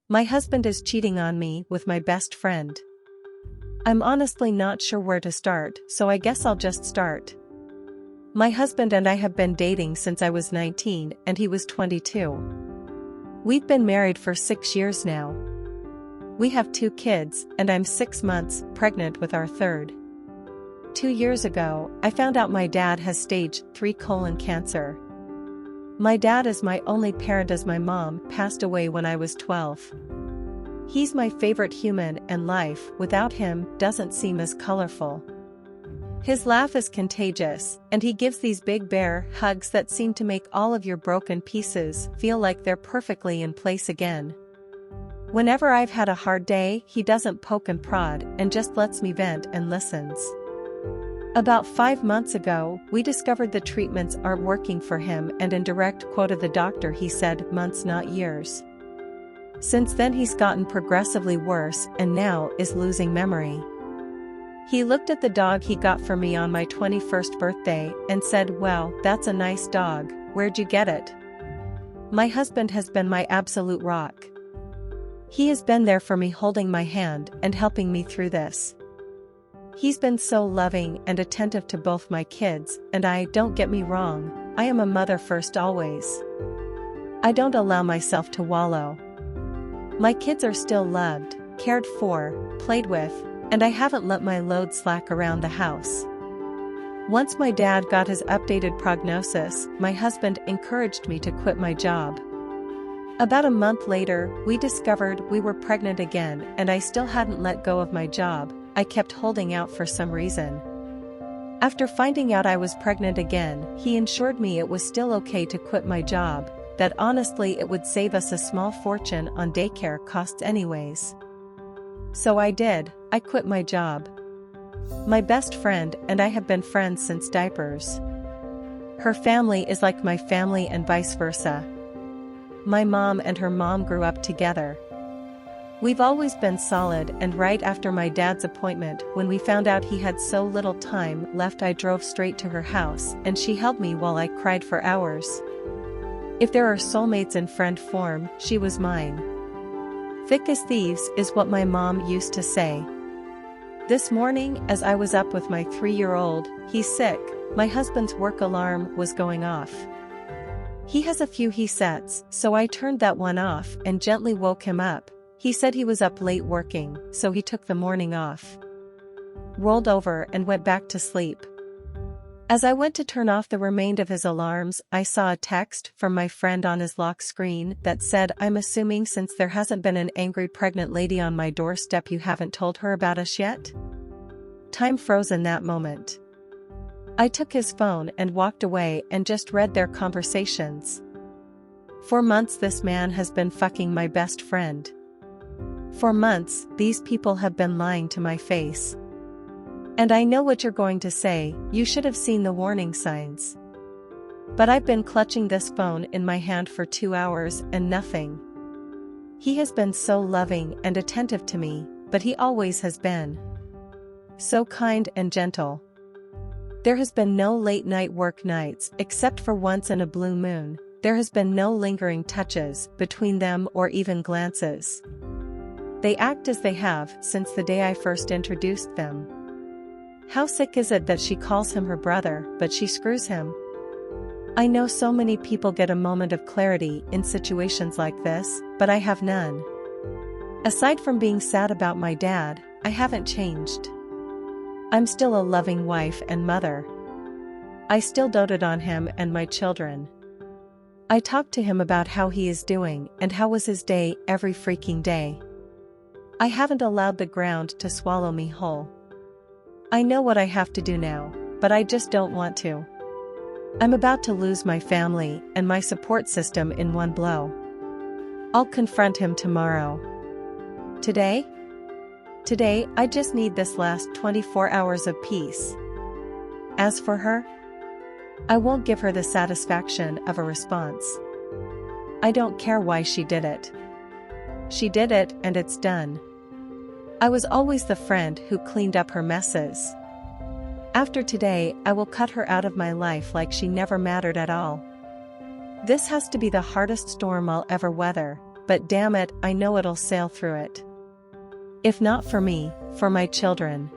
My husband is cheating on me with my best friend. I'm honestly not sure where to start, so I guess I'll just start. My husband and I have been dating since I was 19 and he was 22. We've been married for 6 years now. We have 2 kids, and I'm 6 months pregnant with our third. 2 years ago, I found out my dad has stage 3 colon cancer. My dad is my only parent as my mom passed away when I was 12. He's my favorite human, and life without him doesn't seem as colorful. His laugh is contagious, and he gives these big bear hugs that seem to make all of your broken pieces feel like they're perfectly in place again. Whenever I've had a hard day, he doesn't poke and prod and just lets me vent and listens. About 5 months ago, we discovered the treatments aren't working for him, and in direct quote of the doctor he said, "Months, not years." Since then he's gotten progressively worse and now is losing memory. He looked at the dog he got for me on my 21st birthday and said, "Well, that's a nice dog, where'd you get it?" My husband has been my absolute rock. He has been there for me, holding my hand and helping me through this. He's been so loving and attentive to both my kids, and don't get me wrong, I am a mother first always. I don't allow myself to wallow. My kids are still loved, cared for, played with, and I haven't let my load slack around the house. Once my dad got his updated prognosis, my husband encouraged me to quit my job. About a month later, we discovered we were pregnant again, and I still hadn't let go of my job. I kept holding out for some reason. After finding out I was pregnant again, he assured me it was still okay to quit my job, that honestly it would save us a small fortune on daycare costs anyways. So I did. I quit my job. My best friend and I have been friends since diapers. Her family is like my family and vice versa. My mom and her mom grew up together. We've always been solid, and right after my dad's appointment, when we found out he had so little time left, I drove straight to her house and she held me while I cried for hours. If there are soulmates in friend form, she was mine. Thick as thieves is what my mom used to say. This morning, as I was up with my 3-year-old, he's sick, my husband's work alarm was going off. He has a few he sets, so I turned that one off and gently woke him up. He said he was up late working, so he took the morning off. Rolled over and went back to sleep. As I went to turn off the remainder of his alarms, I saw a text from my friend on his lock screen that said, "I'm assuming since there hasn't been an angry pregnant lady on my doorstep, you haven't told her about us yet?" Time froze in that moment. I took his phone and walked away and just read their conversations. For months this man has been fucking my best friend. For months, these people have been lying to my face. And I know what you're going to say, you should have seen the warning signs. But I've been clutching this phone in my hand for 2 hours and nothing. He has been so loving and attentive to me, but he always has been. So kind and gentle. There has been no late night work nights except for once in a blue moon. There has been no lingering touches between them or even glances. They act as they have since the day I first introduced them. How sick is it that she calls him her brother, but she screws him? I know so many people get a moment of clarity in situations like this, but I have none. Aside from being sad about my dad, I haven't changed. I'm still a loving wife and mother. I still doted on him and my children. I talk to him about how he is doing and how was his day every freaking day. I haven't allowed the ground to swallow me whole. I know what I have to do now, but I just don't want to. I'm about to lose my family and my support system in one blow. I'll confront him tomorrow. Today? Today, I just need this last 24 hours of peace. As for her, I won't give her the satisfaction of a response. I don't care why she did it. She did it and it's done. I was always the friend who cleaned up her messes. After today, I will cut her out of my life like she never mattered at all. This has to be the hardest storm I'll ever weather. but damn it, I know it'll sail through it. If not for me, for my children.